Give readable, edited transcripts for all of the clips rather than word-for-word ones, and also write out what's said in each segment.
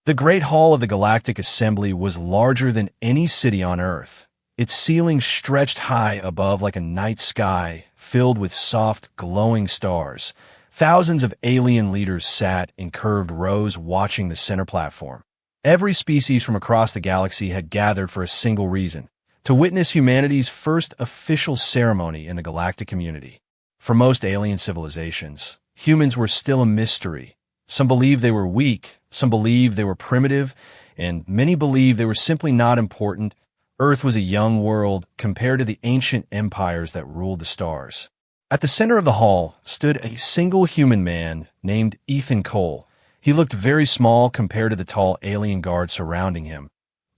The Great Hall of the Galactic Assembly was larger than any city on Earth. Its ceiling stretched high above like a night sky filled with soft, glowing stars. Thousands of alien leaders sat in curved rows watching the center platform. Every species from across the galaxy had gathered for a single reason: to witness humanity's first official ceremony in the galactic community. For most alien civilizations, humans were still a mystery. Some believed they were weak, some believed they were primitive, and many believed they were simply not important. Earth was a young world compared to the ancient empires that ruled the stars. At the center of the hall stood a single human man named Ethan Cole. He looked very small compared to the tall alien guards surrounding him,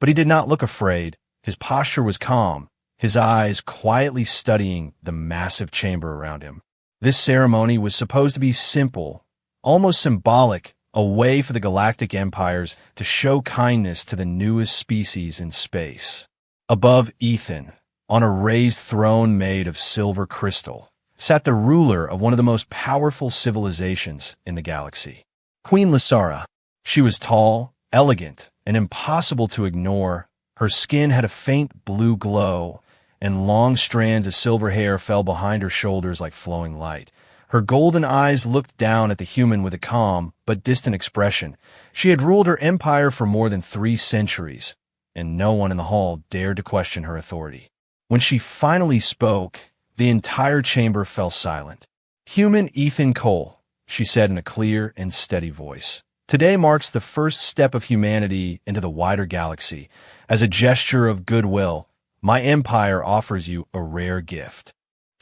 but he did not look afraid. His posture was calm, his eyes quietly studying the massive chamber around him. This ceremony was supposed to be simple, almost symbolic, a way for the galactic empires to show kindness to the newest species in space. Above Ethan, on a raised throne made of silver crystal, sat the ruler of one of the most powerful civilizations in the galaxy, Queen Lysara. She was tall, elegant, and impossible to ignore. Her skin had a faint blue glow, and long strands of silver hair fell behind her shoulders like flowing light. Her golden eyes looked down at the human with a calm but distant expression. She had ruled her empire for more than 3 centuries, and no one in the hall dared to question her authority. When she finally spoke, the entire chamber fell silent. "Human Ethan Cole," she said in a clear and steady voice. "Today marks the first step of humanity into the wider galaxy. As a gesture of goodwill, my empire offers you a rare gift."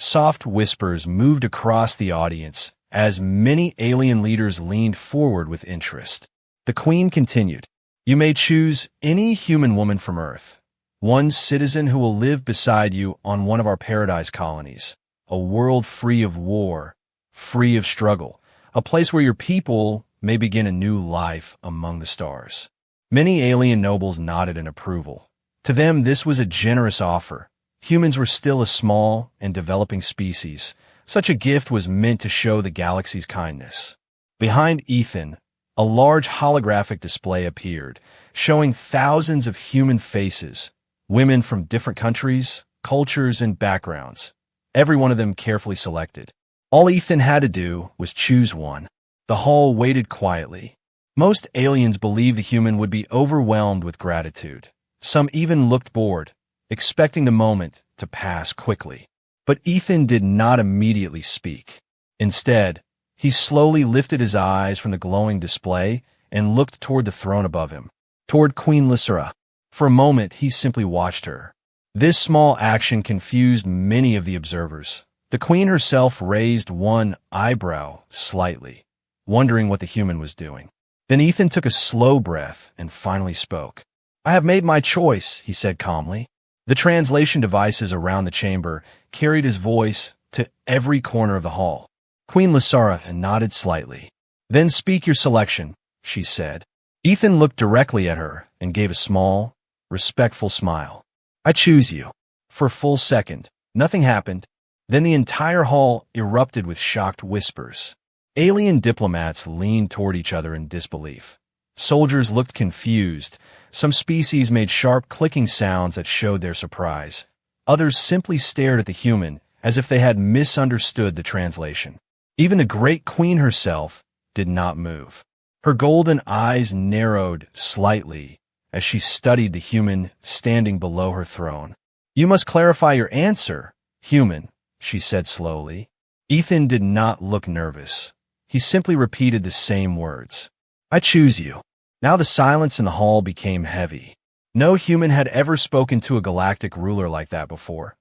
Soft whispers moved across the audience as many alien leaders leaned forward with interest. The Queen continued, "You may choose any human woman from Earth, one citizen who will live beside you on one of our paradise colonies, a world free of war, free of struggle, a place where your people may begin a new life among the stars." Many alien nobles nodded in approval. To them, this was a generous offer. Humans were still a small and developing species. Such a gift was meant to show the galaxy's kindness. Behind Ethan, a large holographic display appeared, showing thousands of human faces, women from different countries, cultures, and backgrounds, every one of them carefully selected. All Ethan had to do was choose one. The hall waited quietly. Most aliens believed the human would be overwhelmed with gratitude. Some even looked bored, expecting the moment to pass quickly. But Ethan did not immediately speak. Instead, he slowly lifted his eyes from the glowing display and looked toward the throne above him, toward Queen Lysara. For a moment, he simply watched her. This small action confused many of the observers. The Queen herself raised one eyebrow slightly, wondering what the human was doing. Then Ethan took a slow breath and finally spoke. "I have made my choice," he said calmly. The translation devices around the chamber carried his voice to every corner of the hall. Queen Lysara nodded slightly. "Then speak your selection," she said. Ethan looked directly at her and gave a small, respectful smile. "I choose you." For a full second, nothing happened. Then the entire hall erupted with shocked whispers. Alien diplomats leaned toward each other in disbelief. Soldiers looked confused. Some species made sharp clicking sounds that showed their surprise. Others simply stared at the human as if they had misunderstood the translation. Even the great queen herself did not move. Her golden eyes narrowed slightly as she studied the human standing below her throne. "You must clarify your answer, human," she said slowly. Ethan did not look nervous. He simply repeated the same words. "I choose you." Now the silence in the hall became heavy. No human had ever spoken to a galactic ruler like that before,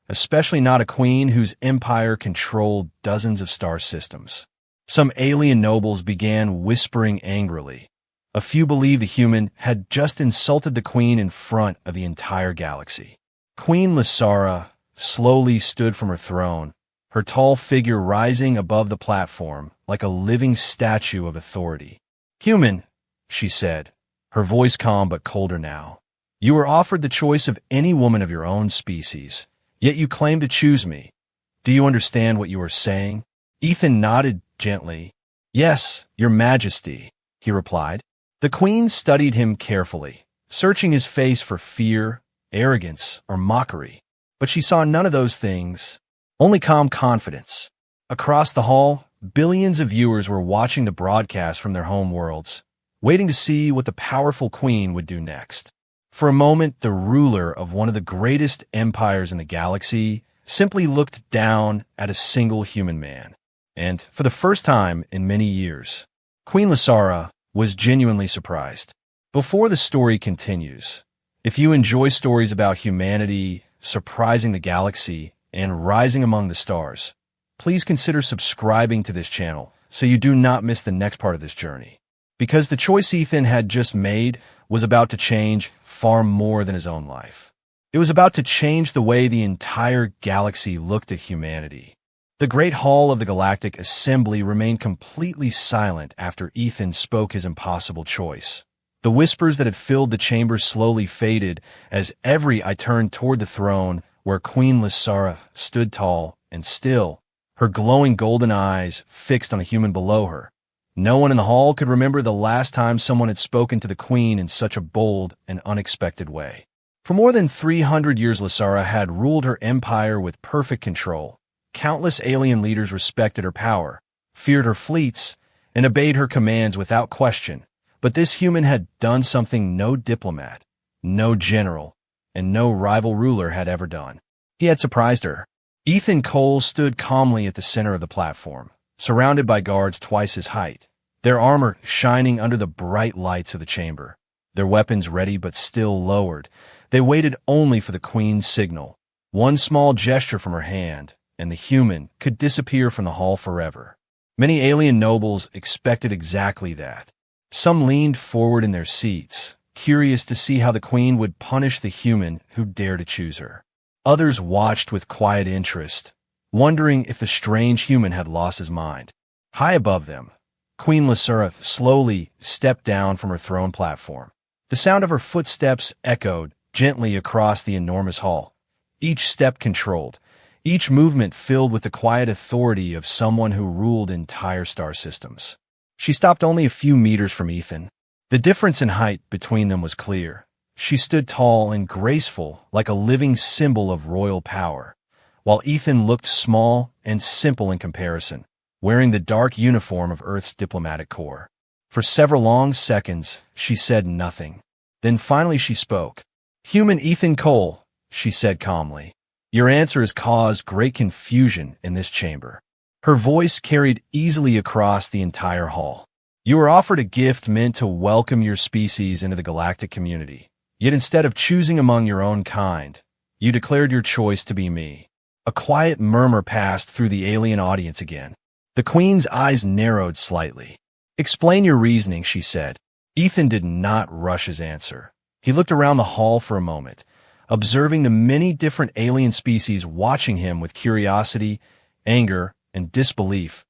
especially not a queen whose empire controlled dozens of star systems. Some alien nobles began whispering angrily. A few believed the human had just insulted the queen in front of the entire galaxy. Queen Lysara slowly stood from her throne, her tall figure rising above the platform like a living statue of authority. "Human," she said, her voice calm but colder now. "You were offered the choice of any woman of your own species, yet you claim to choose me. Do you understand what you are saying?" Ethan nodded gently. "Yes, your majesty," he replied. The queen studied him carefully, searching his face for fear, arrogance, or mockery. But she saw none of those things, only calm confidence. Across the hall, billions of viewers were watching the broadcast from their home worlds, waiting to see what the powerful queen would do next. For a moment, the ruler of one of the greatest empires in the galaxy simply looked down at a single human man. And, for the first time in many years, Queen Lysara was genuinely surprised. Before the story continues, if you enjoy stories about humanity, surprising the galaxy, and rising among the stars, please consider subscribing to this channel so you do not miss the next part of this journey. Because the choice Ethan had just made was about to change far more than his own life. It was about to change the way the entire galaxy looked at humanity. The Great Hall of the Galactic Assembly remained completely silent after Ethan spoke his impossible choice. The whispers that had filled the chamber slowly faded as every eye turned toward the throne where Queen Lysara stood tall and still, her glowing golden eyes fixed on the human below her. No one in the hall could remember the last time someone had spoken to the queen in such a bold and unexpected way. For more than 300 years, Lysara had ruled her empire with perfect control. Countless alien leaders respected her power, feared her fleets, and obeyed her commands without question. But this human had done something no diplomat, no general, and no rival ruler had ever done. He had surprised her. Ethan Cole stood calmly at the center of the platform, surrounded by guards twice his height, their armor shining under the bright lights of the chamber, their weapons ready but still lowered. They waited only for the queen's signal. One small gesture from her hand, and the human could disappear from the hall forever. Many alien nobles expected exactly that. Some leaned forward in their seats, curious to see how the queen would punish the human who dared to choose her. Others watched with quiet interest, wondering if the strange human had lost his mind. High above them, Queen Lysara slowly stepped down from her throne platform. The sound of her footsteps echoed gently across the enormous hall, each step controlled, each movement filled with the quiet authority of someone who ruled entire star systems. She stopped only a few meters from Ethan. The difference in height between them was clear. She stood tall and graceful, like a living symbol of royal power, while Ethan looked small and simple in comparison, wearing the dark uniform of Earth's diplomatic corps. For several long seconds, she said nothing. Then finally she spoke. "Human Ethan Cole," she said calmly, "your answer has caused great confusion in this chamber." Her voice carried easily across the entire hall. "You were offered a gift meant to welcome your species into the galactic community. Yet instead of choosing among your own kind, you declared your choice to be me." A quiet murmur passed through the alien audience again. The queen's eyes narrowed slightly. "Explain your reasoning," she said. Ethan did not rush his answer. He looked around the hall for a moment, observing the many different alien species watching him with curiosity, anger, and disbelief.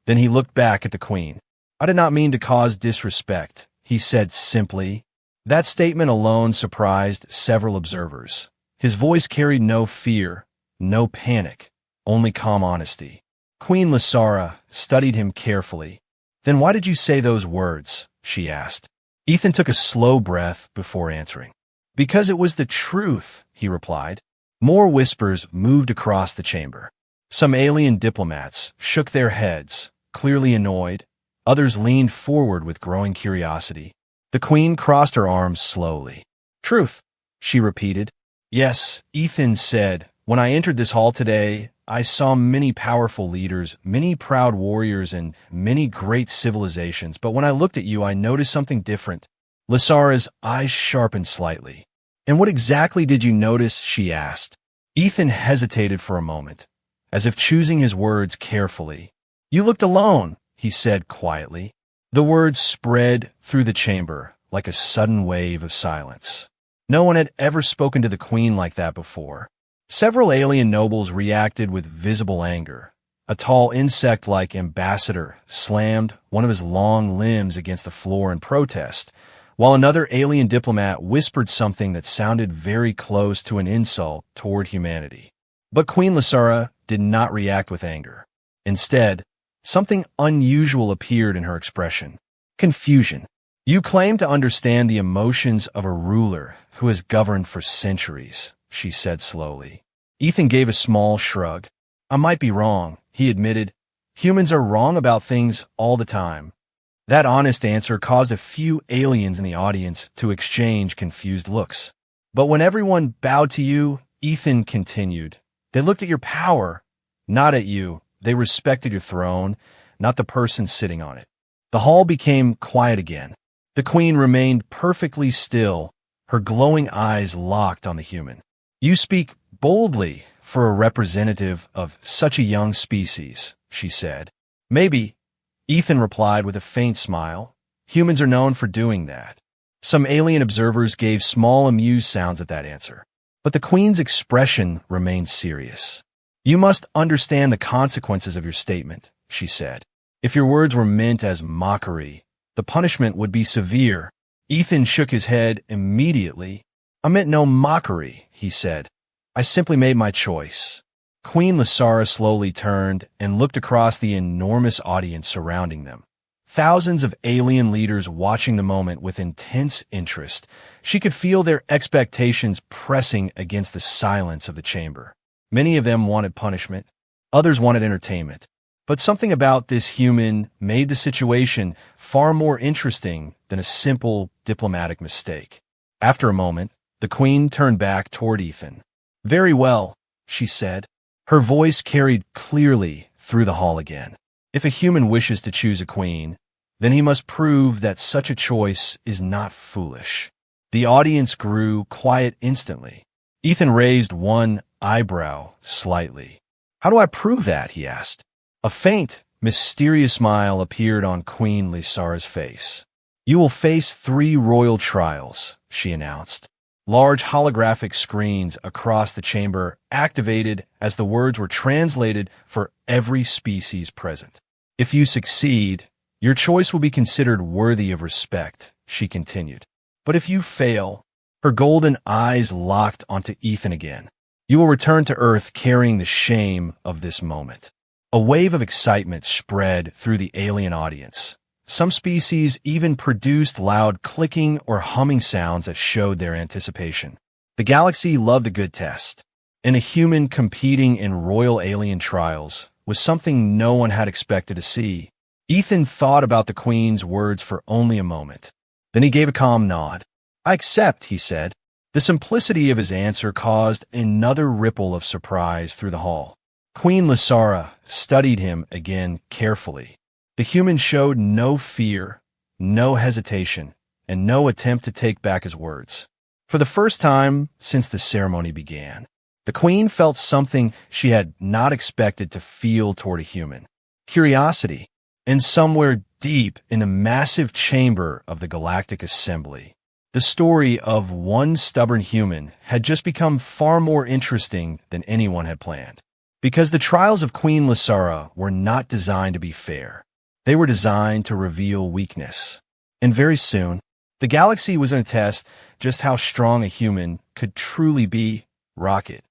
Then he looked back at the queen. "I did not mean to cause disrespect," he said simply. That statement alone surprised several observers. His voice carried no fear, no panic, only calm honesty. Queen Lysara studied him carefully. "Then why did you say those words?" she asked. Ethan took a slow breath before answering. "Because it was the truth," he replied. More whispers moved across the chamber. Some alien diplomats shook their heads, clearly annoyed. Others leaned forward with growing curiosity. The queen crossed her arms slowly. "Truth," she repeated. "Yes," Ethan said. "When I entered this hall today, I saw many powerful leaders, many proud warriors, and many great civilizations. But when I looked at you, I noticed something different." Lysara's eyes sharpened slightly. "And what exactly did you notice?" she asked. Ethan hesitated for a moment, as if choosing his words carefully. "You looked alone," he said quietly. The words spread through the chamber like a sudden wave of silence. No one had ever spoken to the queen like that before. Several alien nobles reacted with visible anger. A tall insect-like ambassador slammed one of his long limbs against the floor in protest, while another alien diplomat whispered something that sounded very close to an insult toward humanity. But Queen Lysara did not react with anger. Instead, something unusual appeared in her expression. Confusion. You claim to understand the emotions of a ruler who has governed for centuries, she said slowly. Ethan gave a small shrug. I might be wrong, he admitted. Humans are wrong about things all the time. That honest answer caused a few aliens in the audience to exchange confused looks. But when everyone bowed to you, Ethan continued, they looked at your power, not at you. They respected your throne, not the person sitting on it. The hall became quiet again. The queen remained perfectly still, her glowing eyes locked on the human. You speak boldly for a representative of such a young species, she said. Maybe, Ethan replied with a faint smile. Humans are known for doing that. Some alien observers gave small amused sounds at that answer. But the queen's expression remained serious. You must understand the consequences of your statement, she said. If your words were meant as mockery, the punishment would be severe. Ethan shook his head immediately. I meant no mockery, he said. I simply made my choice. Queen Lysara slowly turned and looked across the enormous audience surrounding them. Thousands of alien leaders watching the moment with intense interest. She could feel their expectations pressing against the silence of the chamber. Many of them wanted punishment. Others wanted entertainment. But something about this human made the situation far more interesting than a simple diplomatic mistake. After a moment, the queen turned back toward Ethan. Very well, she said. Her voice carried clearly through the hall again. If a human wishes to choose a queen, then he must prove that such a choice is not foolish. The audience grew quiet instantly. Ethan raised one eyebrow slightly. How do I prove that? He asked. A faint, mysterious smile appeared on Queen Lysara's face. You will face 3 royal trials, she announced. Large holographic screens across the chamber activated as the words were translated for every species present. If you succeed, your choice will be considered worthy of respect, she continued. But if you fail, her golden eyes locked onto Ethan again. You will return to Earth carrying the shame of this moment. A wave of excitement spread through the alien audience. Some species even produced loud clicking or humming sounds that showed their anticipation. The galaxy loved a good test, and a human competing in royal alien trials was something no one had expected to see. Ethan thought about the queen's words for only a moment. Then he gave a calm nod. I accept, he said. The simplicity of his answer caused another ripple of surprise through the hall. Queen Lysara studied him again carefully. The human showed no fear, no hesitation, and no attempt to take back his words. For the first time since the ceremony began, the queen felt something she had not expected to feel toward a human. Curiosity, and somewhere deep in the massive chamber of the Galactic Assembly, the story of one stubborn human had just become far more interesting than anyone had planned. Because the trials of Queen Lysara were not designed to be fair. They were designed to reveal weakness. And very soon, the galaxy was going to test just how strong a human could truly be. Rocket.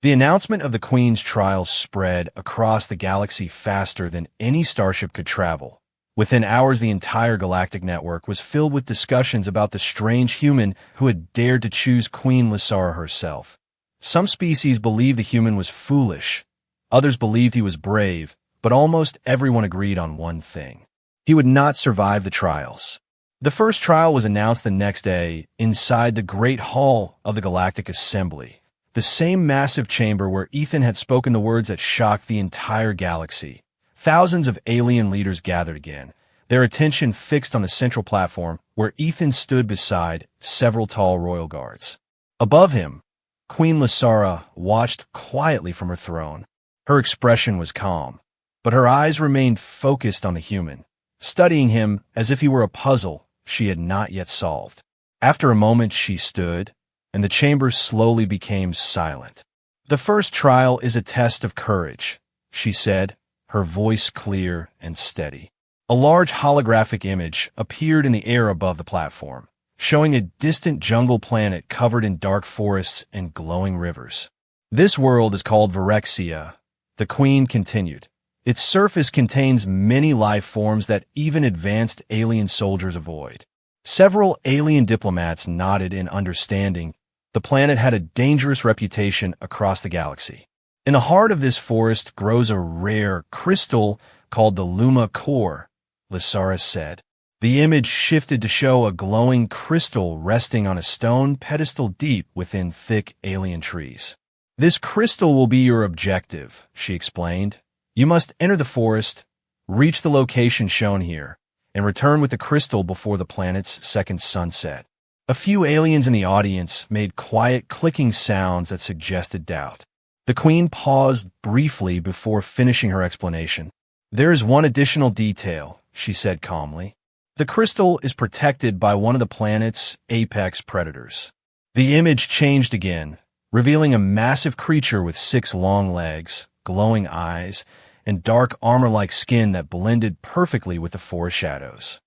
The announcement of the Queen's trials spread across the galaxy faster than any starship could travel. Within hours, the entire galactic network was filled with discussions about the strange human who had dared to choose Queen Lysara herself. Some species believed the human was foolish. Others believed he was brave, but almost everyone agreed on one thing. He would not survive the trials. The first trial was announced the next day inside the Great Hall of the Galactic Assembly, the same massive chamber where Ethan had spoken the words that shocked the entire galaxy. Thousands of alien leaders gathered again, their attention fixed on the central platform where Ethan stood beside several tall royal guards. Above him, Queen Lysara watched quietly from her throne. Her expression was calm, but her eyes remained focused on the human, studying him as if he were a puzzle she had not yet solved. After a moment, she stood, and the chamber slowly became silent. The first trial is a test of courage, she said, her voice clear and steady. A large holographic image appeared in the air above the platform, showing a distant jungle planet covered in dark forests and glowing rivers. This world is called Virexia, the queen continued. Its surface contains many life forms that even advanced alien soldiers avoid. Several alien diplomats nodded in understanding. The planet had a dangerous reputation across the galaxy. In the heart of this forest grows a rare crystal called the Luma core, Lysaris said. The image shifted to show a glowing crystal resting on a stone pedestal deep within thick alien trees. This crystal will be your objective, she explained. You must enter the forest, reach the location shown here, and return with the crystal before the planet's second sunset. A few aliens in the audience made quiet clicking sounds that suggested doubt. The Queen paused briefly before finishing her explanation. There is one additional detail, she said calmly. The crystal is protected by one of the planet's apex predators. The image changed again, revealing a massive creature with 6 long legs, glowing eyes, and dark armor-like skin that blended perfectly with the forest shadows.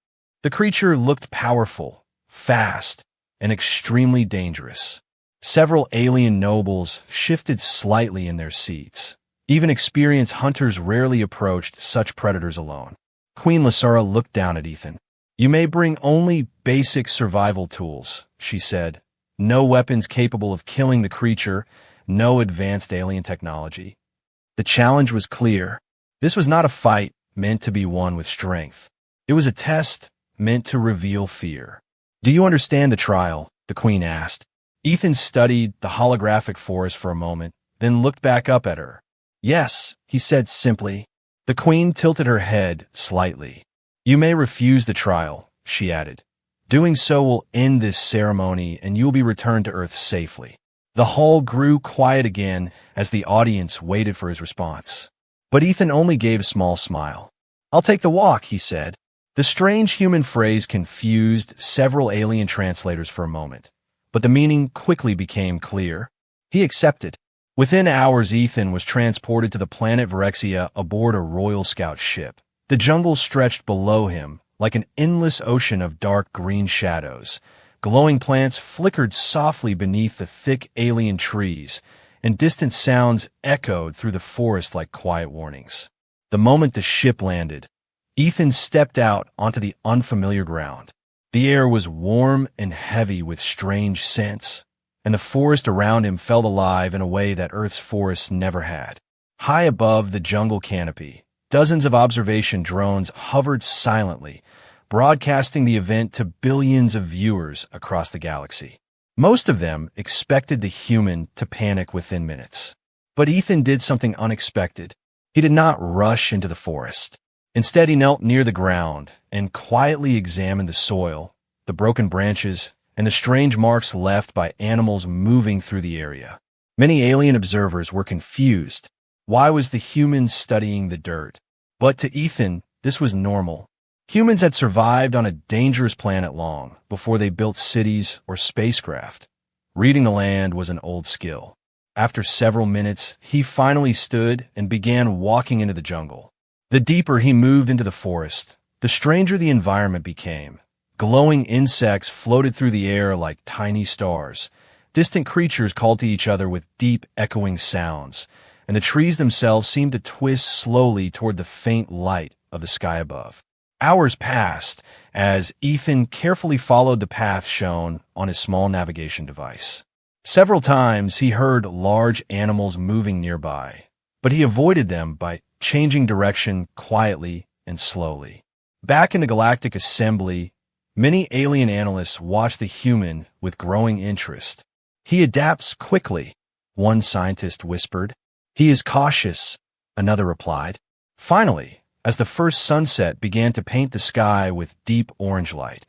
The creature looked powerful, fast, and extremely dangerous. Several alien nobles shifted slightly in their seats. Even experienced hunters rarely approached such predators alone. Queen Lysara looked down at Ethan. You may bring only basic survival tools, she said. No weapons capable of killing the creature, no advanced alien technology. The challenge was clear. This was not a fight meant to be won with strength. It was a test meant to reveal fear. Do you understand the trial? The Queen asked. Ethan studied the holographic forest for a moment, then looked back up at her. Yes, he said simply. The Queen tilted her head slightly. You may refuse the trial, she added. Doing so will end this ceremony and you will be returned to Earth safely. The hall grew quiet again as the audience waited for his response. But Ethan only gave a small smile. I'll take the walk, he said. The strange human phrase confused several alien translators for a moment, but the meaning quickly became clear. He accepted. Within hours, Ethan was transported to the planet Virexia aboard a Royal Scout ship. The jungle stretched below him, like an endless ocean of dark green shadows. Glowing plants flickered softly beneath the thick alien trees, and distant sounds echoed through the forest like quiet warnings. The moment the ship landed, Ethan stepped out onto the unfamiliar ground. The air was warm and heavy with strange scents, and the forest around him felt alive in a way that Earth's forests never had. High above the jungle canopy, dozens of observation drones hovered silently, broadcasting the event to billions of viewers across the galaxy. Most of them expected the human to panic within minutes. But Ethan did something unexpected. He did not rush into the forest. Instead, he knelt near the ground and quietly examined the soil, the broken branches, and the strange marks left by animals moving through the area. Many alien observers were confused. Why was the human studying the dirt? But to Ethan, this was normal. Humans had survived on a dangerous planet long before they built cities or spacecraft. Reading the land was an old skill. After several minutes, he finally stood and began walking into the jungle. The deeper he moved into the forest, the stranger the environment became. Glowing insects floated through the air like tiny stars. Distant creatures called to each other with deep, echoing sounds, and the trees themselves seemed to twist slowly toward the faint light of the sky above. Hours passed as Ethan carefully followed the path shown on his small navigation device. Several times he heard large animals moving nearby, but he avoided them by changing direction quietly and slowly. Back in the Galactic Assembly, many alien analysts watched the human with growing interest. He adapts quickly, one scientist whispered. He is cautious, another replied. Finally, as the first sunset began to paint the sky with deep orange light,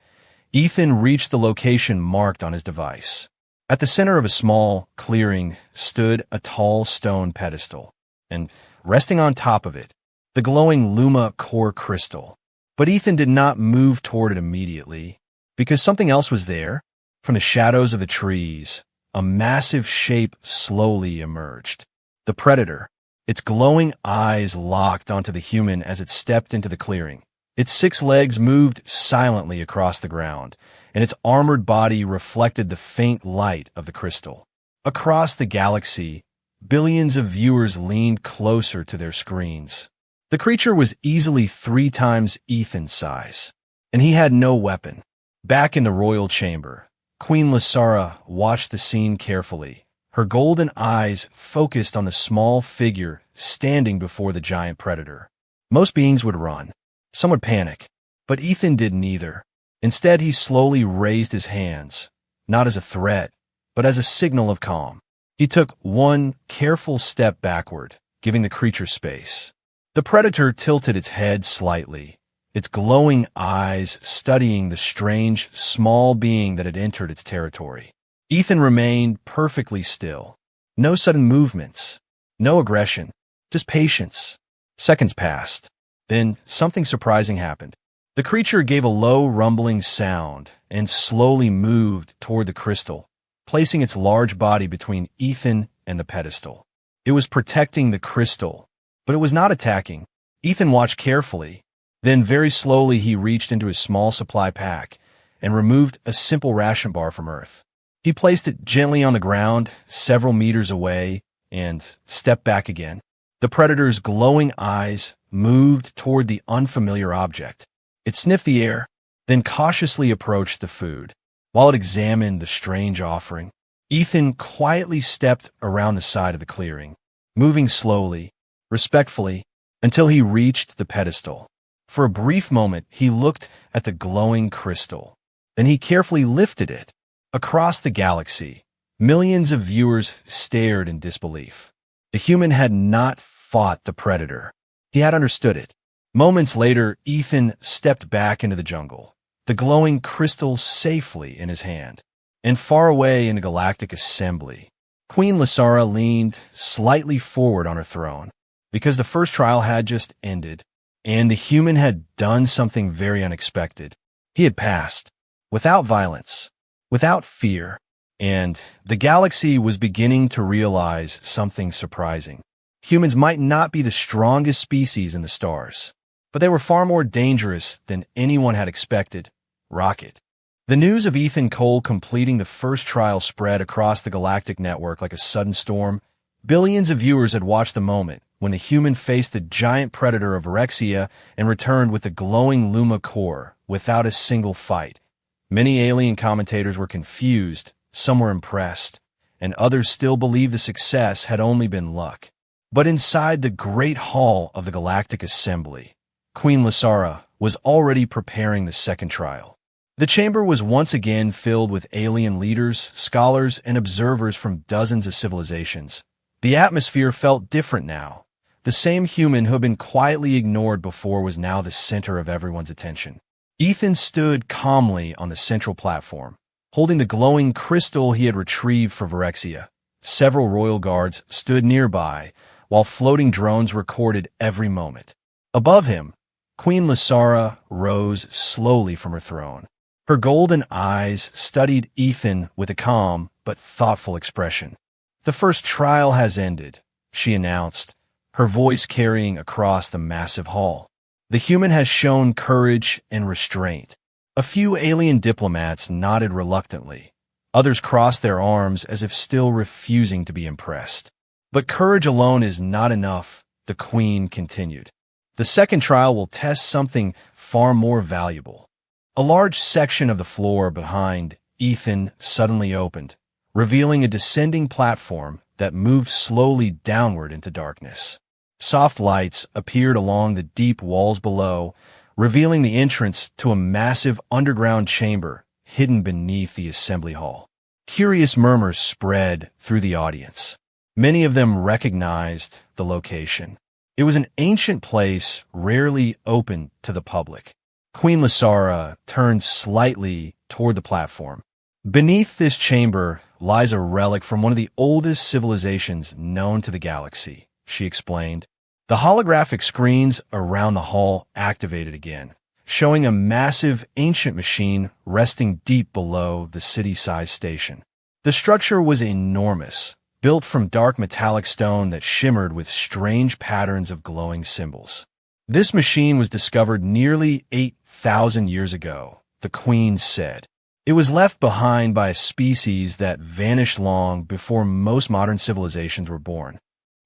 Ethan reached the location marked on his device. At the center of a small clearing stood a tall stone pedestal, and resting on top of it, the glowing Luma core crystal. But Ethan did not move toward it immediately, because something else was there. From the shadows of the trees, a massive shape slowly emerged. The predator, its glowing eyes locked onto the human as it stepped into the clearing. Its 6 legs moved silently across the ground, and its armored body reflected the faint light of the crystal. Across the galaxy, billions of viewers leaned closer to their screens. The creature was easily 3 times Ethan's size, and he had no weapon. Back in the royal chamber, Queen Lysara watched the scene carefully, her golden eyes focused on the small figure standing before the giant predator. Most beings would run. Some would panic. But Ethan didn't either. Instead, he slowly raised his hands, not as a threat, but as a signal of calm. He took one careful step backward, giving the creature space. The predator tilted its head slightly, its glowing eyes studying the strange, small being that had entered its territory. Ethan remained perfectly still. No sudden movements, no aggression, just patience. Seconds passed. Then something surprising happened. The creature gave a low rumbling sound and slowly moved toward the crystal, placing its large body between Ethan and the pedestal. It was protecting the crystal, but it was not attacking. Ethan watched carefully. Then very slowly he reached into his small supply pack and removed a simple ration bar from Earth. He placed it gently on the ground, several meters away, and stepped back again. The predator's glowing eyes moved toward the unfamiliar object. It sniffed the air, then cautiously approached the food. While it examined the strange offering, Ethan quietly stepped around the side of the clearing, moving slowly, respectfully, until he reached the pedestal. For a brief moment, he looked at the glowing crystal. Then he carefully lifted it. Across the galaxy, millions of viewers stared in disbelief. The human had not fought the predator. He had understood it. Moments later, Ethan stepped back into the jungle, the glowing crystal safely in his hand. And far away in the galactic assembly, Queen Lysara leaned slightly forward on her throne, because the first trial had just ended. And the human had done something very unexpected. He had passed, without violence, without fear, and the galaxy was beginning to realize something surprising. Humans might not be the strongest species in the stars, but they were far more dangerous than anyone had expected. Rocket. The news of Ethan Cole completing the first trial spread across the galactic network like a sudden storm. Billions of viewers had watched the moment when the human faced the giant predator of Phyrexia and returned with the glowing Luma core without a single fight. Many alien commentators were confused, some were impressed, and others still believed the success had only been luck. But inside the great hall of the Galactic Assembly, Queen Lysara was already preparing the second trial. The chamber was once again filled with alien leaders, scholars, and observers from dozens of civilizations. The atmosphere felt different now. The same human who had been quietly ignored before was now the center of everyone's attention. Ethan stood calmly on the central platform, holding the glowing crystal he had retrieved for Phyrexia. Several royal guards stood nearby, while floating drones recorded every moment. Above him, Queen Lysara rose slowly from her throne. Her golden eyes studied Ethan with a calm but thoughtful expression. "The first trial has ended," she announced, her voice carrying across the massive hall. "The human has shown courage and restraint." A few alien diplomats nodded reluctantly. Others crossed their arms as if still refusing to be impressed. "But courage alone is not enough," the queen continued. "The second trial will test something far more valuable." A large section of the floor behind Ethan suddenly opened, revealing a descending platform that moved slowly downward into darkness. Soft lights appeared along the deep walls below, revealing the entrance to a massive underground chamber hidden beneath the assembly hall. Curious murmurs spread through the audience. Many of them recognized the location. It was an ancient place rarely open to the public. Queen Lysara turned slightly toward the platform. "Beneath this chamber lies a relic from one of the oldest civilizations known to the galaxy," she explained. The holographic screens around the hall activated again, showing a massive ancient machine resting deep below the city-sized station. The structure was enormous, built from dark metallic stone that shimmered with strange patterns of glowing symbols. This machine was discovered nearly 8,000 years ago, the queen said. It was left behind by a species that vanished long before most modern civilizations were born.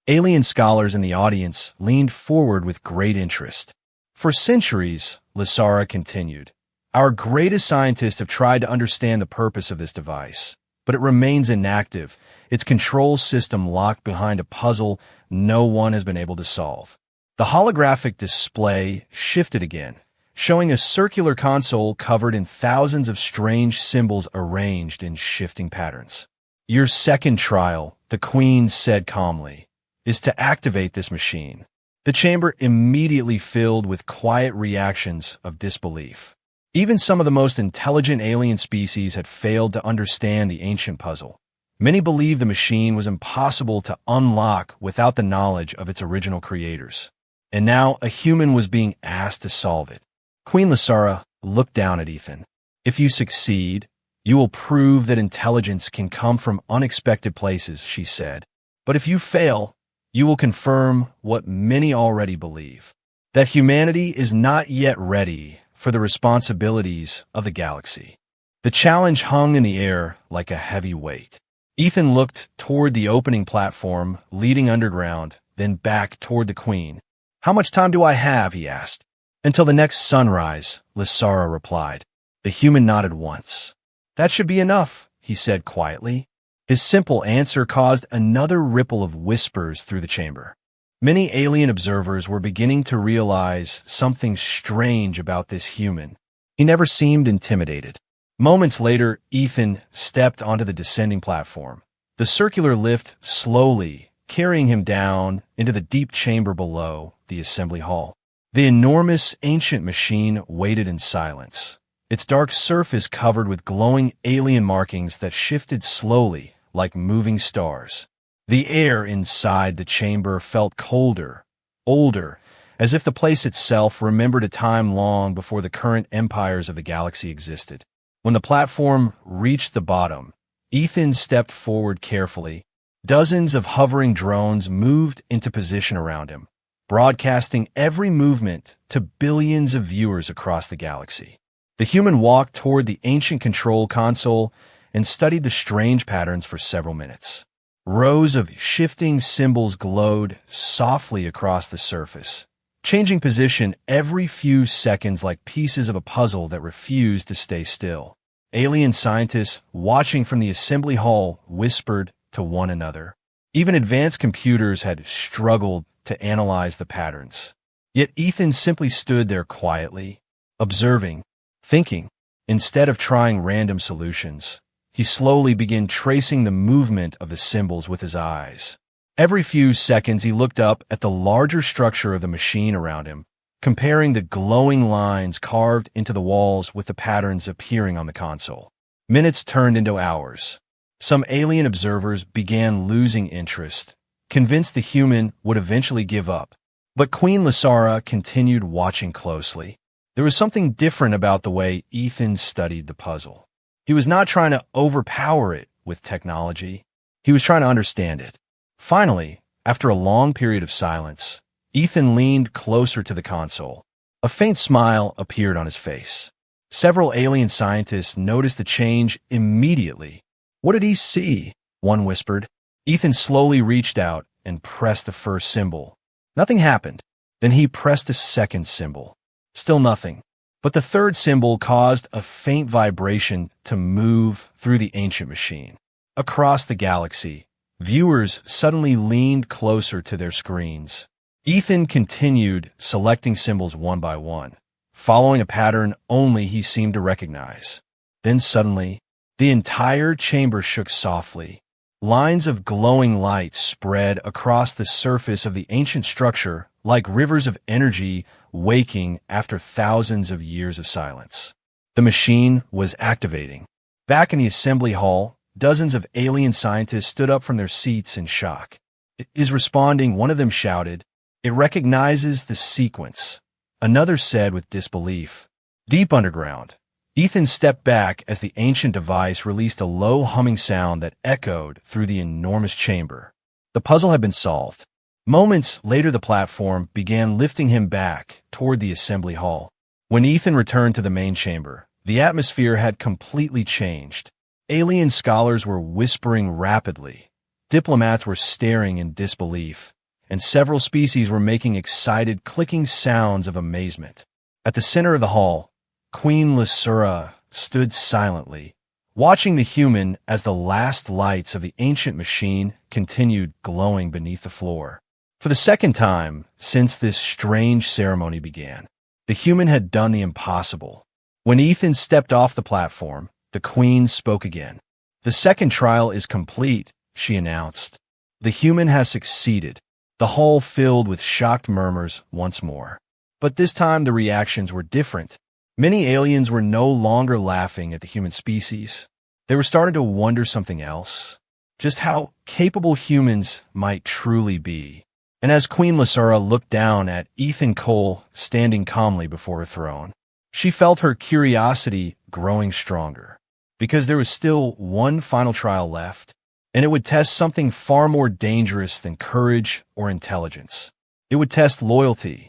Alien scholars in the audience leaned forward with great interest. "For centuries," Lysara continued, Our greatest scientists have tried to understand the purpose of this device, but it remains inactive, its control system locked behind a puzzle no one has been able to solve. The holographic display shifted again, showing a circular console covered in thousands of strange symbols arranged in shifting patterns. Your second trial, the Queen said calmly, is to activate this machine. The chamber immediately filled with quiet reactions of disbelief. Even some of the most intelligent alien species had failed to understand the ancient puzzle. Many believed the machine was impossible to unlock without the knowledge of its original creators. And now a human was being asked to solve it. Queen Lasara looked down at Ethan. If you succeed, you will prove that intelligence can come from unexpected places, she said. But if you fail, you will confirm what many already believe, that humanity is not yet ready for the responsibilities of the galaxy. The challenge hung in the air like a heavy weight. Ethan looked toward the opening platform leading underground, then back toward the Queen. How much time do I have? He asked. Until the next sunrise, Lasara replied. The human nodded once. That should be enough, he said quietly. His simple answer caused another ripple of whispers through the chamber. Many alien observers were beginning to realize something strange about this human. He never seemed intimidated. Moments later, Ethan stepped onto the descending platform. The circular lift slowly carrying him down into the deep chamber below the assembly hall. The enormous ancient machine waited in silence, its dark surface covered with glowing alien markings that shifted slowly like moving stars. The air inside the chamber felt colder, older, as if the place itself remembered a time long before the current empires of the galaxy existed. When the platform reached the bottom, Ethan stepped forward carefully. Dozens of hovering drones moved into position around him, broadcasting every movement to billions of viewers across the galaxy. The human walked toward the ancient control console and studied the strange patterns for several minutes. Rows of shifting symbols glowed softly across the surface, changing position every few seconds like pieces of a puzzle that refused to stay still. Alien scientists watching from the assembly hall whispered to one another. Even advanced computers had struggled to analyze the patterns. Yet Ethan simply stood there quietly, observing, thinking. Instead of trying random solutions, he slowly began tracing the movement of the symbols with his eyes. Every few seconds he looked up at the larger structure of the machine around him, comparing the glowing lines carved into the walls with the patterns appearing on the console. Minutes turned into hours. Some alien observers began losing interest, convinced the human would eventually give up. But Queen Lasara continued watching closely. There was something different about the way Ethan studied the puzzle. He was not trying to overpower it with technology. He was trying to understand it. Finally, after a long period of silence, Ethan leaned closer to the console. A faint smile appeared on his face. Several alien scientists noticed the change immediately. What did he see? One whispered. Ethan slowly reached out and pressed the first symbol. Nothing happened. Then he pressed a second symbol. Still nothing. But the third symbol caused a faint vibration to move through the ancient machine. Across the galaxy, viewers suddenly leaned closer to their screens. Ethan continued selecting symbols one by one, following a pattern only he seemed to recognize. Then suddenly, the entire chamber shook softly. Lines of glowing light spread across the surface of the ancient structure like rivers of energy waking after thousands of years of silence. The machine was activating. Back in the assembly hall, dozens of alien scientists stood up from their seats in shock. It is responding, one of them shouted. It recognizes the sequence. Another said with disbelief. Deep underground, Ethan stepped back as the ancient device released a low humming sound that echoed through the enormous chamber. The puzzle had been solved. Moments later, the platform began lifting him back toward the assembly hall. When Ethan returned to the main chamber, the atmosphere had completely changed. Alien scholars were whispering rapidly. Diplomats were staring in disbelief, and several species were making excited clicking sounds of amazement. At the center of the hall, Queen Lasura stood silently, watching the human as the last lights of the ancient machine continued glowing beneath the floor. For the second time since this strange ceremony began, the human had done the impossible. When Ethan stepped off the platform, the Queen spoke again. "The second trial is complete," she announced. "The human has succeeded." The hall filled with shocked murmurs once more. But this time the reactions were different. Many aliens were no longer laughing at the human species. They were starting to wonder something else, just how capable humans might truly be. And as Queen Lasura looked down at Ethan Cole standing calmly before her throne, she felt her curiosity growing stronger, because there was still one final trial left, and it would test something far more dangerous than courage or intelligence. It would test loyalty.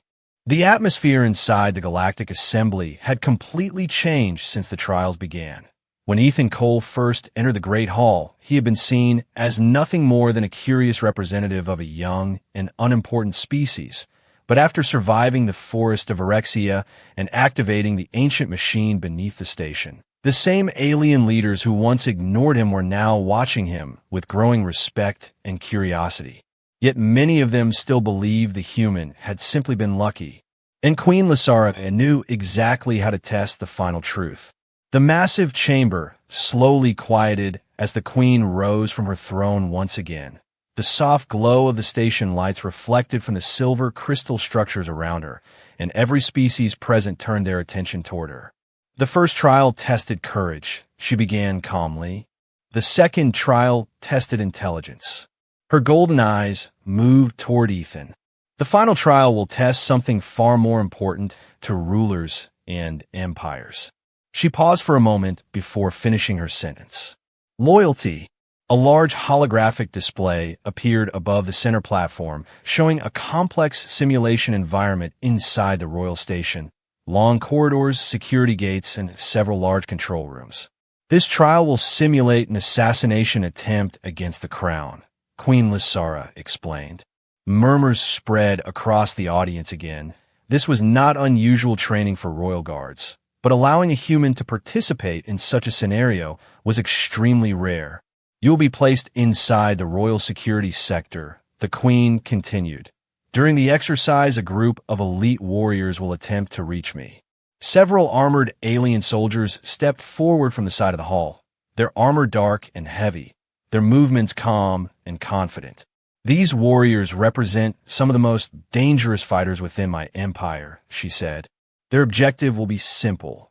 The atmosphere inside the Galactic Assembly had completely changed since the trials began. When Ethan Cole first entered the Great Hall, he had been seen as nothing more than a curious representative of a young and unimportant species. But after surviving the forest of Erexia and activating the ancient machine beneath the station, the same alien leaders who once ignored him were now watching him with growing respect and curiosity. Yet many of them still believed the human had simply been lucky. And Queen Lasura knew exactly how to test the final truth. The massive chamber slowly quieted as the Queen rose from her throne once again. The soft glow of the station lights reflected from the silver crystal structures around her, and every species present turned their attention toward her. "The first trial tested courage," she began calmly. "The second trial tested intelligence." Her golden eyes moved toward Ethan. "The final trial will test something far more important to rulers and empires." She paused for a moment before finishing her sentence. "Loyalty." A large holographic display appeared above the center platform, showing a complex simulation environment inside the royal station, long corridors, security gates, and several large control rooms. "This trial will simulate an assassination attempt against the crown," Queen Lasura explained. Murmurs spread across the audience again. This was not unusual training for royal guards, but allowing a human to participate in such a scenario was extremely rare. "You will be placed inside the royal security sector," the Queen continued. "During the exercise, a group of elite warriors will attempt to reach me." Several armored alien soldiers stepped forward from the side of the hall, their armor dark and heavy, their movements calm and confident. "These warriors represent some of the most dangerous fighters within my empire," she said. "Their objective will be simple: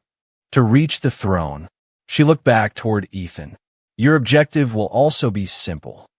to reach the throne." She looked back toward Ethan. "Your objective will also be simple: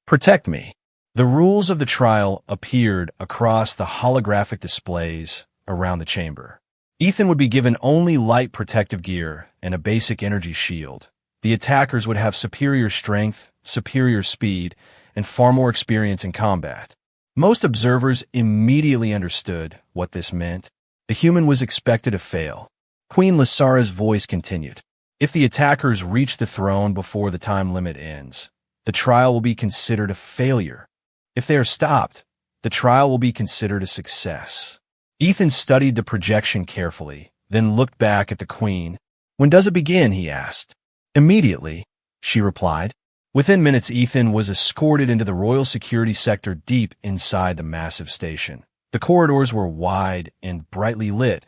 protect me." The rules of the trial appeared across the holographic displays around the chamber. Ethan would be given only light protective gear and a basic energy shield. The attackers would have superior strength, superior speed, and far more experience in combat. Most observers immediately understood what this meant. The human was expected to fail. Queen Lasara's voice continued. "If the attackers reach the throne before the time limit ends, the trial will be considered a failure. If they are stopped, the trial will be considered a success." Ethan studied the projection carefully, then looked back at the Queen. "When does it begin?" he asked. "Immediately," she replied. Within minutes, Ethan was escorted into the royal security sector deep inside the massive station. The corridors were wide and brightly lit,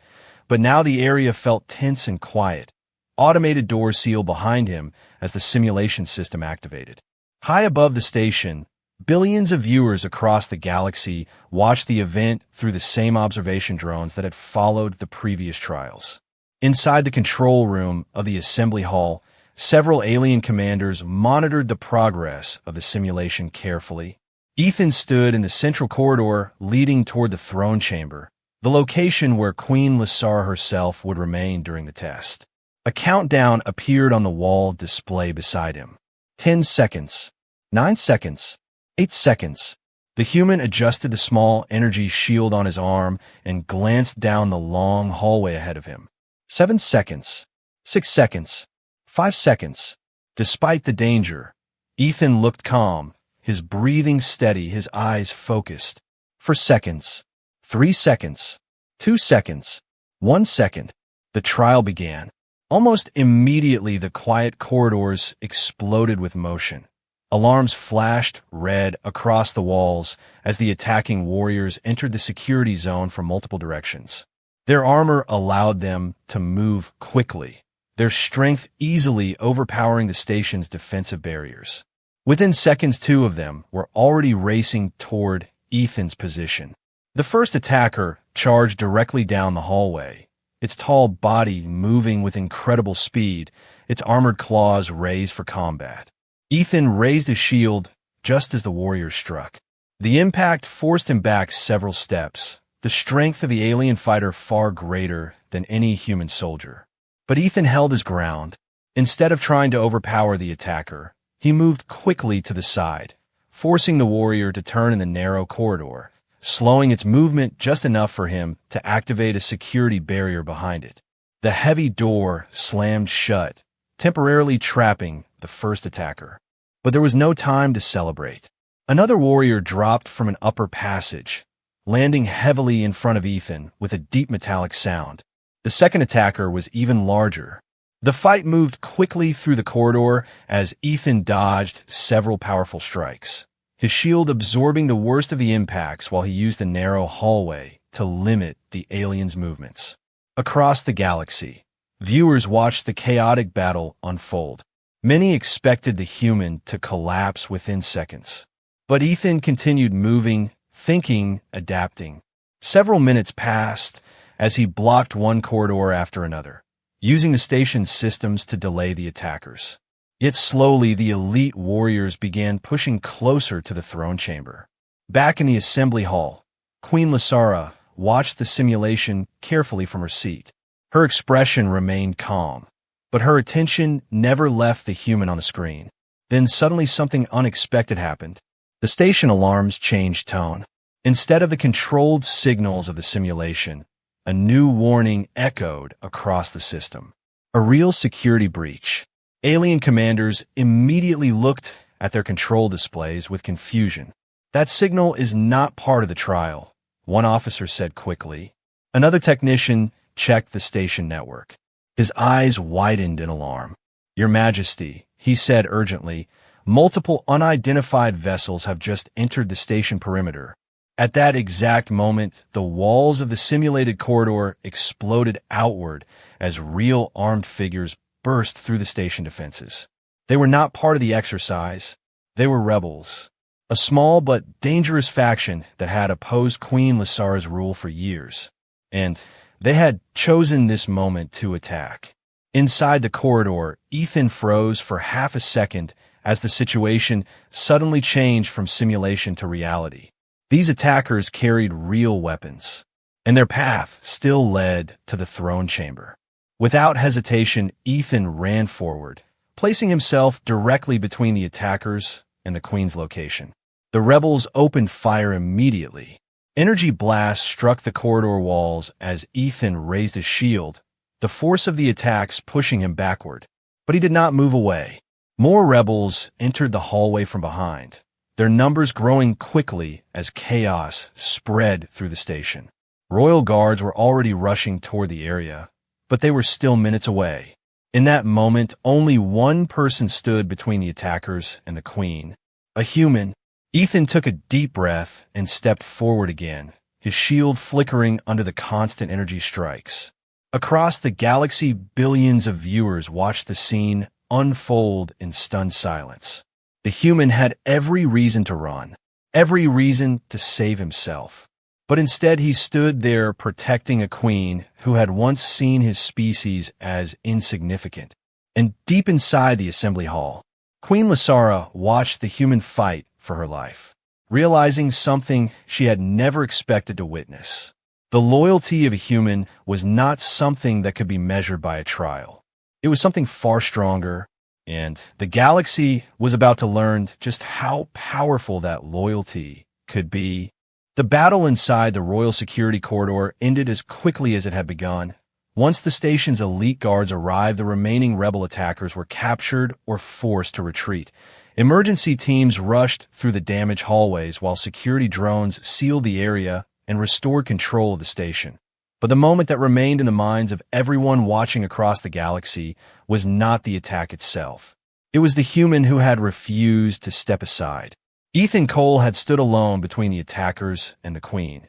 but now the area felt tense and quiet. Automated doors sealed behind him as the simulation system activated. High above the station, billions of viewers across the galaxy watched the event through the same observation drones that had followed the previous trials. Inside the control room of the assembly hall, several alien commanders monitored the progress of the simulation carefully. Ethan stood in the central corridor leading toward the throne chamber, the location where Queen Lasara herself would remain during the test. A countdown appeared on the wall display beside him. 10 seconds. 9 seconds. 8 seconds. The human adjusted the small energy shield on his arm and glanced down the long hallway ahead of him. 7 seconds. 6 seconds. 5 seconds. Despite the danger, Ethan looked calm, his breathing steady, his eyes focused. 4 seconds. 3 seconds. 2 seconds. 1 second. The trial began. Almost immediately, the quiet corridors exploded with motion. Alarms flashed red across the walls as the attacking warriors entered the security zone from multiple directions. Their armor allowed them to move quickly, their strength easily overpowering the station's defensive barriers. Within seconds, two of them were already racing toward Ethan's position. The first attacker charged directly down the hallway, its tall body moving with incredible speed, its armored claws raised for combat. Ethan raised his shield just as the warrior struck. The impact forced him back several steps, the strength of the alien fighter far greater than any human soldier. But Ethan held his ground. Instead of trying to overpower the attacker, he moved quickly to the side, forcing the warrior to turn in the narrow corridor, slowing its movement just enough for him to activate a security barrier behind it. The heavy door slammed shut, temporarily trapping the first attacker. But there was no time to celebrate. Another warrior dropped from an upper passage, landing heavily in front of Ethan with a deep metallic sound. The second attacker was even larger. The fight moved quickly through the corridor as Ethan dodged several powerful strikes, his shield absorbing the worst of the impacts while he used the narrow hallway to limit the aliens' movements. Across the galaxy, viewers watched the chaotic battle unfold. Many expected the human to collapse within seconds. But Ethan continued moving, thinking, adapting. Several minutes passed as he blocked one corridor after another, using the station's systems to delay the attackers. Yet slowly, the elite warriors began pushing closer to the throne chamber. Back in the assembly hall, Queen Lysara watched the simulation carefully from her seat. Her expression remained calm, but her attention never left the human on the screen. Then suddenly something unexpected happened. The station alarms changed tone. Instead of the controlled signals of the simulation, a new warning echoed across the system. A real security breach. Alien commanders immediately looked at their control displays with confusion. That signal is not part of the trial, one officer said quickly. Another technician checked the station network. His eyes widened in alarm. Your Majesty, he said urgently, multiple unidentified vessels have just entered the station perimeter. At that exact moment, the walls of the simulated corridor exploded outward as real armed figures burst through the station defenses. They were not part of the exercise. They were rebels, a small but dangerous faction that had opposed Queen Lysara's rule for years. And they had chosen this moment to attack. Inside the corridor, Ethan froze for half a second as the situation suddenly changed from simulation to reality. These attackers carried real weapons, and their path still led to the throne chamber. Without hesitation, Ethan ran forward, placing himself directly between the attackers and the Queen's location. The rebels opened fire immediately. Energy blasts struck the corridor walls as Ethan raised his shield, the force of the attacks pushing him backward. But he did not move away. More rebels entered the hallway from behind, their numbers growing quickly as chaos spread through the station. Royal guards were already rushing toward the area, but they were still minutes away. In that moment, only one person stood between the attackers and the Queen, a human. Ethan took a deep breath and stepped forward again, his shield flickering under the constant energy strikes. Across the galaxy, billions of viewers watched the scene unfold in stunned silence. The human had every reason to run, every reason to save himself. But instead he stood there protecting a queen who had once seen his species as insignificant. And deep inside the assembly hall, Queen Lysara watched the human fight for her life, realizing something she had never expected to witness. The loyalty of a human was not something that could be measured by a trial. It was something far stronger, and the galaxy was about to learn just how powerful that loyalty could be. The battle inside the royal security corridor ended as quickly as it had begun. Once the station's elite guards arrived, the remaining rebel attackers were captured or forced to retreat. Emergency teams rushed through the damaged hallways while security drones sealed the area and restored control of the station. But the moment that remained in the minds of everyone watching across the galaxy was not the attack itself. It was the human who had refused to step aside. Ethan Cole had stood alone between the attackers and the Queen,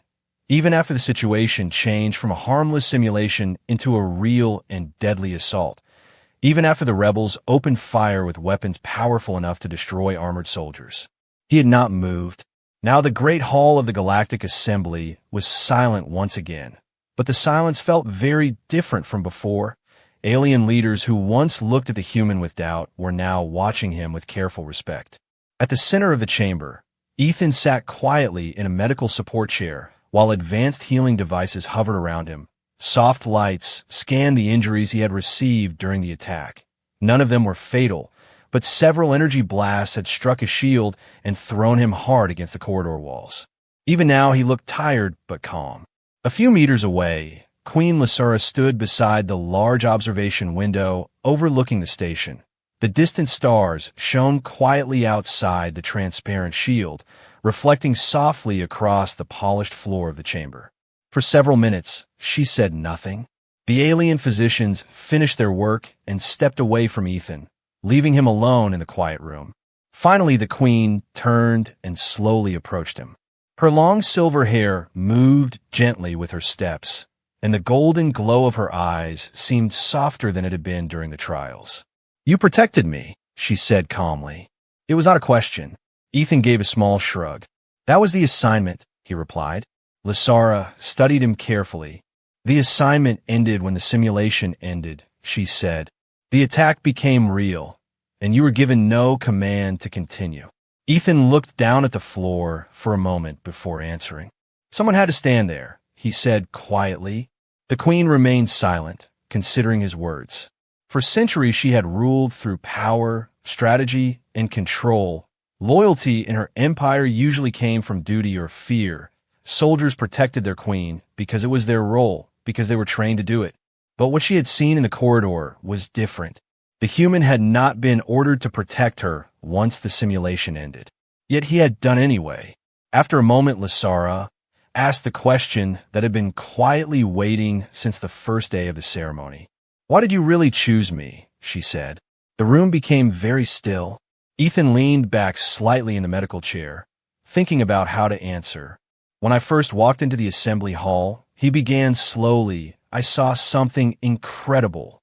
even after the situation changed from a harmless simulation into a real and deadly assault, even after the rebels opened fire with weapons powerful enough to destroy armored soldiers. He had not moved. Now the great hall of the Galactic Assembly was silent once again, but the silence felt very different from before. Alien leaders who once looked at the human with doubt were now watching him with careful respect. At the center of the chamber, Ethan sat quietly in a medical support chair while advanced healing devices hovered around him. Soft lights scanned the injuries he had received during the attack. None of them were fatal, but several energy blasts had struck his shield and thrown him hard against the corridor walls. Even now, he looked tired but calm. A few meters away, Queen Lasura stood beside the large observation window overlooking the station. The distant stars shone quietly outside the transparent shield, reflecting softly across the polished floor of the chamber. For several minutes, she said nothing. The alien physicians finished their work and stepped away from Ethan, leaving him alone in the quiet room. Finally, the Queen turned and slowly approached him. Her long silver hair moved gently with her steps, and the golden glow of her eyes seemed softer than it had been during the trials. "You protected me," she said calmly. It was not a question. Ethan gave a small shrug. "That was the assignment," he replied. Lasara studied him carefully. "The assignment ended when the simulation ended," she said. "The attack became real, and you were given no command to continue." Ethan looked down at the floor for a moment before answering. "Someone had to stand there," he said quietly. The Queen remained silent, considering his words. For centuries she had ruled through power, strategy, and control. Loyalty in her empire usually came from duty or fear. Soldiers protected their queen because it was their role, because they were trained to do it. But what she had seen in the corridor was different. The human had not been ordered to protect her once the simulation ended. Yet he had done anyway. After a moment, Lasara asked the question that had been quietly waiting since the first day of the ceremony. "Why did you really choose me?" she said. The room became very still. Ethan leaned back slightly in the medical chair, thinking about how to answer. "When I first walked into the assembly hall," he began slowly, "I saw something incredible.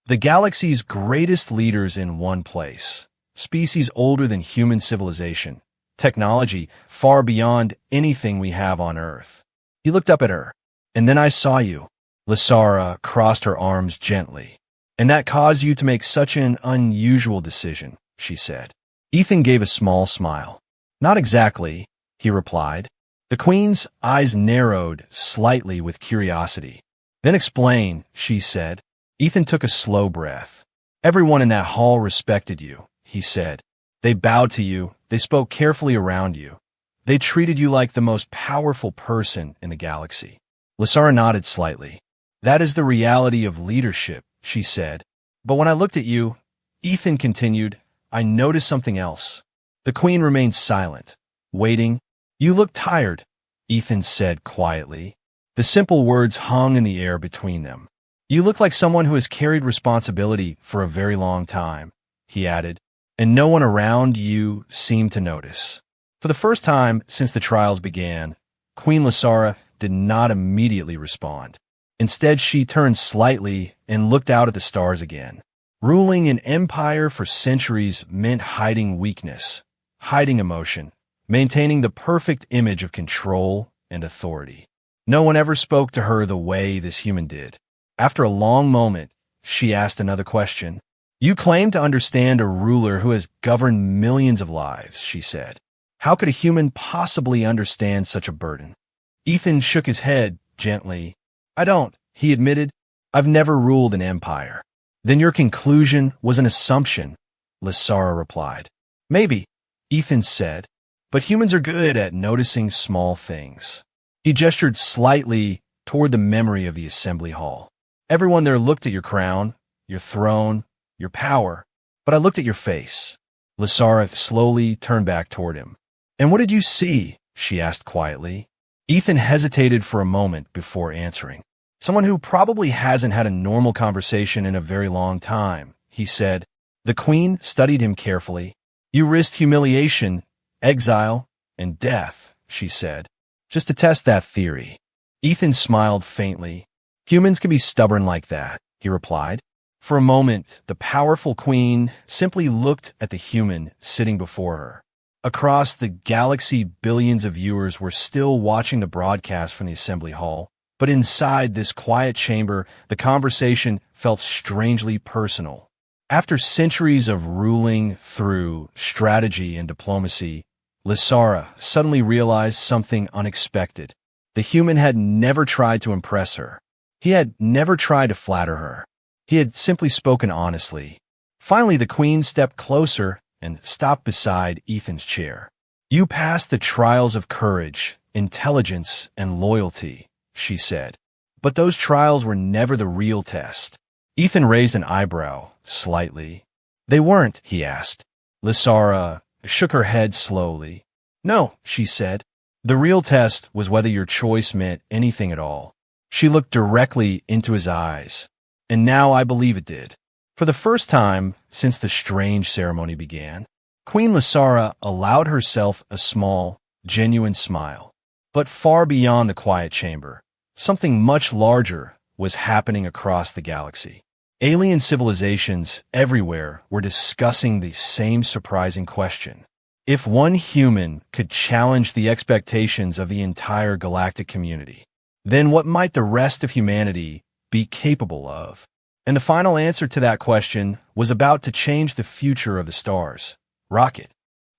The galaxy's greatest leaders in one place. Species older than human civilization. Technology far beyond anything we have on Earth." He looked up at her. "And then I saw you." Lasara crossed her arms gently. "And that caused you to make such an unusual decision," she said. Ethan gave a small smile. "Not exactly," he replied. The Queen's eyes narrowed slightly with curiosity. "Then explain," she said. Ethan took a slow breath. "Everyone in that hall respected you," he said. "They bowed to you. They spoke carefully around you. They treated you like the most powerful person in the galaxy." Lasara nodded slightly. "That is the reality of leadership," she said. "But when I looked at you," Ethan continued, "I noticed something else." The Queen remained silent, waiting. "You look tired," Ethan said quietly. The simple words hung in the air between them. "You look like someone who has carried responsibility for a very long time," he added, "and no one around you seemed to notice." For the first time since the trials began, Queen Lasara did not immediately respond. Instead, she turned slightly and looked out at the stars again. Ruling an empire for centuries meant hiding weakness, hiding emotion, maintaining the perfect image of control and authority. No one ever spoke to her the way this human did. After a long moment, she asked another question. "You claim to understand a ruler who has governed millions of lives," she said. "How could a human possibly understand such a burden?" Ethan shook his head gently. "I don't," he admitted. "I've never ruled an empire." "Then your conclusion was an assumption," Lasara replied. "Maybe," Ethan said, "but humans are good at noticing small things." He gestured slightly toward the memory of the assembly hall. "Everyone there looked at your crown, your throne, your power, but I looked at your face." Lasara slowly turned back toward him. "And what did you see?" she asked quietly. Ethan hesitated for a moment before answering. Someone who probably hasn't had a normal conversation in a very long time, he said. The Queen studied him carefully. You risked humiliation, exile, and death, she said, just to test that theory. Ethan smiled faintly. Humans can be stubborn like that, he replied. For a moment, the powerful Queen simply looked at the human sitting before her. Across the galaxy, billions of viewers were still watching the broadcast from the assembly hall, but inside this quiet chamber, the conversation felt strangely personal. After centuries of ruling through strategy and diplomacy, Lysara suddenly realized something unexpected. The human had never tried to impress her. He had never tried to flatter her. He had simply spoken honestly. Finally, the Queen stepped closer and stopped beside Ethan's chair. You passed the trials of courage, intelligence, and loyalty, she said. But those trials were never the real test. Ethan raised an eyebrow, slightly. They weren't, he asked. Lysara shook her head slowly. No, she said. The real test was whether your choice meant anything at all. She looked directly into his eyes. And now I believe it did. For the first time since the strange ceremony began, Queen Lysara allowed herself a small, genuine smile. But far beyond the quiet chamber, something much larger was happening across the galaxy. Alien civilizations everywhere were discussing the same surprising question. If one human could challenge the expectations of the entire galactic community, then what might the rest of humanity be capable of? And the final answer to that question was about to change the future of the stars. Rocket.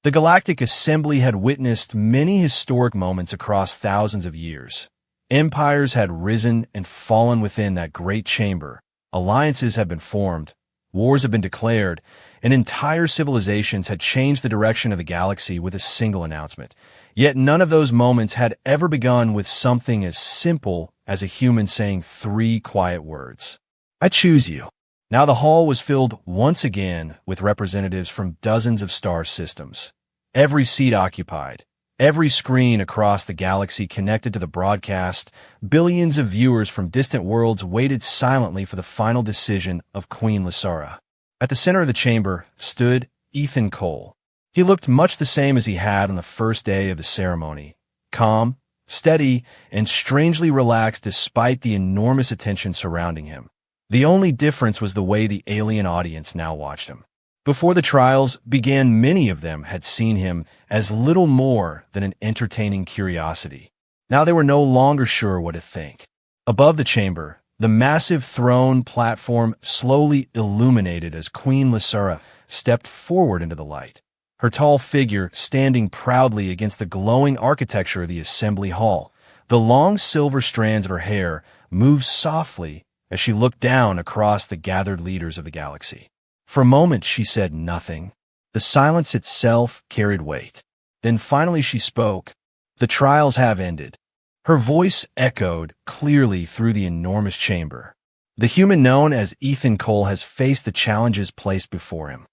The Galactic Assembly had witnessed many historic moments across thousands of years. Empires had risen and fallen within that great chamber. Alliances had been formed, wars had been declared, and entire civilizations had changed the direction of the galaxy with a single announcement. Yet none of those moments had ever begun with something as simple as a human saying 3 quiet words. I choose you. Now the hall was filled once again with representatives from dozens of star systems. Every seat occupied, every screen across the galaxy connected to the broadcast, billions of viewers from distant worlds waited silently for the final decision of Queen Lysara. At the center of the chamber stood Ethan Cole. He looked much the same as he had on the first day of the ceremony, calm, steady, and strangely relaxed despite the enormous attention surrounding him. The only difference was the way the alien audience now watched him. Before the trials began, many of them had seen him as little more than an entertaining curiosity. Now they were no longer sure what to think. Above the chamber, the massive throne platform slowly illuminated as Queen Lysara stepped forward into the light, her tall figure standing proudly against the glowing architecture of the assembly hall. The long silver strands of her hair moved softly as she looked down across the gathered leaders of the galaxy. For a moment she said nothing. The silence itself carried weight. Then finally she spoke. The trials have ended. Her voice echoed clearly through the enormous chamber. The human known as Ethan Cole has faced the challenges placed before him.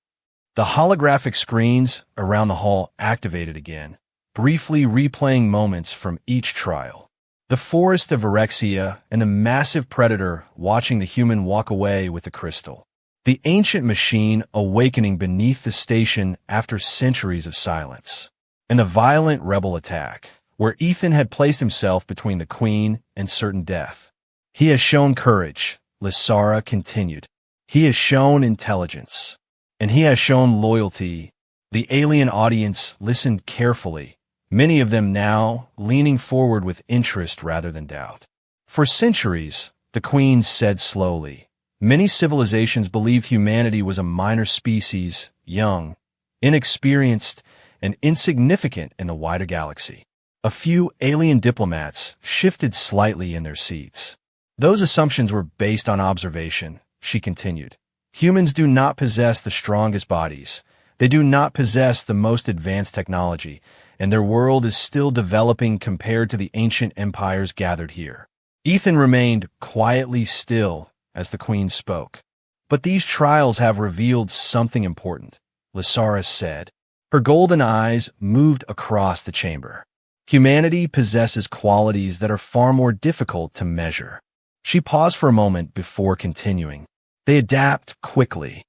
The holographic screens around the hall activated again, briefly replaying moments from each trial. The forest of Erexia and the massive predator watching the human walk away with the crystal. The ancient machine awakening beneath the station after centuries of silence. And a violent rebel attack, where Ethan had placed himself between the Queen and certain death. He has shown courage, Lysara continued. He has shown intelligence. And he has shown loyalty. The alien audience listened carefully, many of them now leaning forward with interest rather than doubt. For centuries, the Queen said slowly, many civilizations believed humanity was a minor species, young, inexperienced, and insignificant in the wider galaxy. A few alien diplomats shifted slightly in their seats. Those assumptions were based on observation, she continued. Humans do not possess the strongest bodies. They do not possess the most advanced technology, and their world is still developing compared to the ancient empires gathered here. Ethan remained quietly still as the Queen spoke. But these trials have revealed something important, Lysara said. Her golden eyes moved across the chamber. Humanity possesses qualities that are far more difficult to measure. She paused for a moment before continuing. They adapt quickly.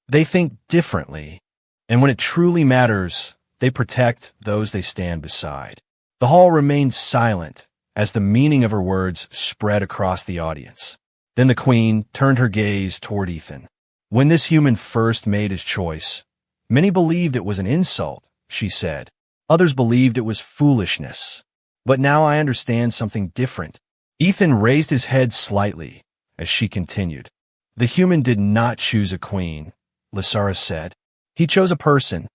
They think differently. And when it truly matters, they protect those they stand beside. The hall remained silent as the meaning of her words spread across the audience. Then the Queen turned her gaze toward Ethan. When this human first made his choice, many believed it was an insult, she said. Others believed it was foolishness. But now I understand something different. Ethan raised his head slightly as she continued. The human did not choose a queen, Lysara said. He chose a person.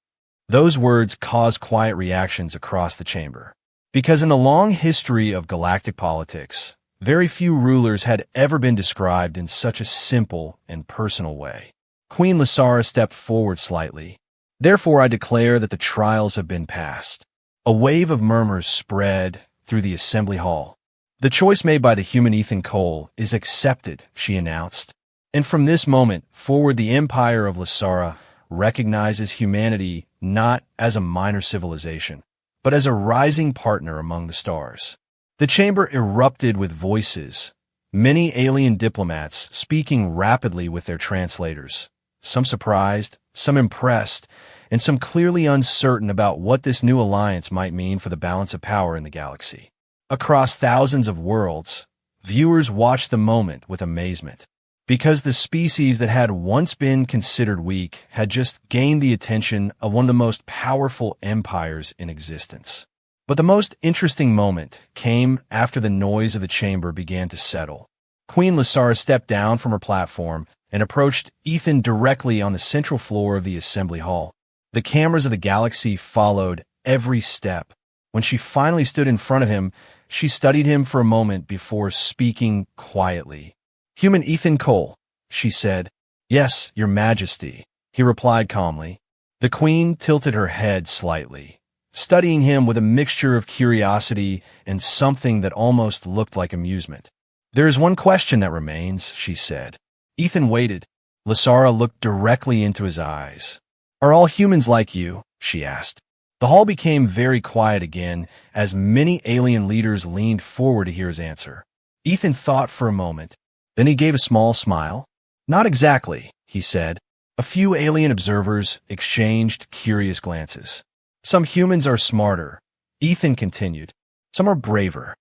Those words caused quiet reactions across the chamber. Because in the long history of galactic politics, very few rulers had ever been described in such a simple and personal way. Queen Lysara stepped forward slightly. Therefore I declare that the trials have been passed. A wave of murmurs spread through the assembly hall. The choice made by the human Ethan Cole is accepted, she announced. And from this moment forward, the empire of Lysara recognizes humanity not as a minor civilization, but as a rising partner among the stars. The chamber erupted with voices, many alien diplomats speaking rapidly with their translators, some surprised, some impressed, and some clearly uncertain about what this new alliance might mean for the balance of power in the galaxy. Across thousands of worlds, viewers watched the moment with amazement, because the species that had once been considered weak had just gained the attention of one of the most powerful empires in existence. But the most interesting moment came after the noise of the chamber began to settle. Queen Lysara stepped down from her platform and approached Ethan directly on the central floor of the assembly hall. The cameras of the galaxy followed every step. When she finally stood in front of him, she studied him for a moment before speaking quietly. "Human Ethan Cole," she said. "Yes, Your Majesty," he replied calmly. The Queen tilted her head slightly, studying him with a mixture of curiosity and something that almost looked like amusement. "There is one question that remains," she said. Ethan waited. Lysara looked directly into his eyes. "Are all humans like you?" she asked. The hall became very quiet again as many alien leaders leaned forward to hear his answer. Ethan thought for a moment. Then he gave a small smile. "Not exactly," he said. A few alien observers exchanged curious glances. "Some humans are smarter," Ethan continued. "Some are braver.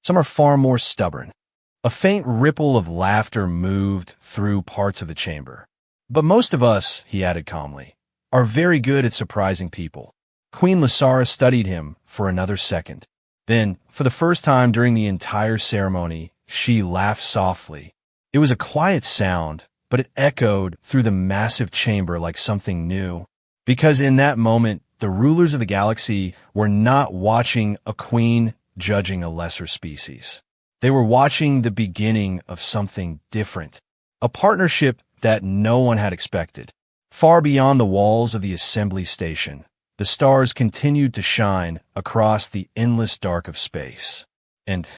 Some are far more stubborn." A faint ripple of laughter moved through parts of the chamber. "But most of us," he added calmly, "are very good at surprising people." Queen Lysara studied him for another second. Then, for the first time during the entire ceremony, she laughed softly. It was a quiet sound, but it echoed through the massive chamber like something new. Because in that moment, the rulers of the galaxy were not watching a queen judging a lesser species. They were watching the beginning of something different, a partnership that no one had expected. Far beyond the walls of the assembly station, the stars continued to shine across the endless dark of space. And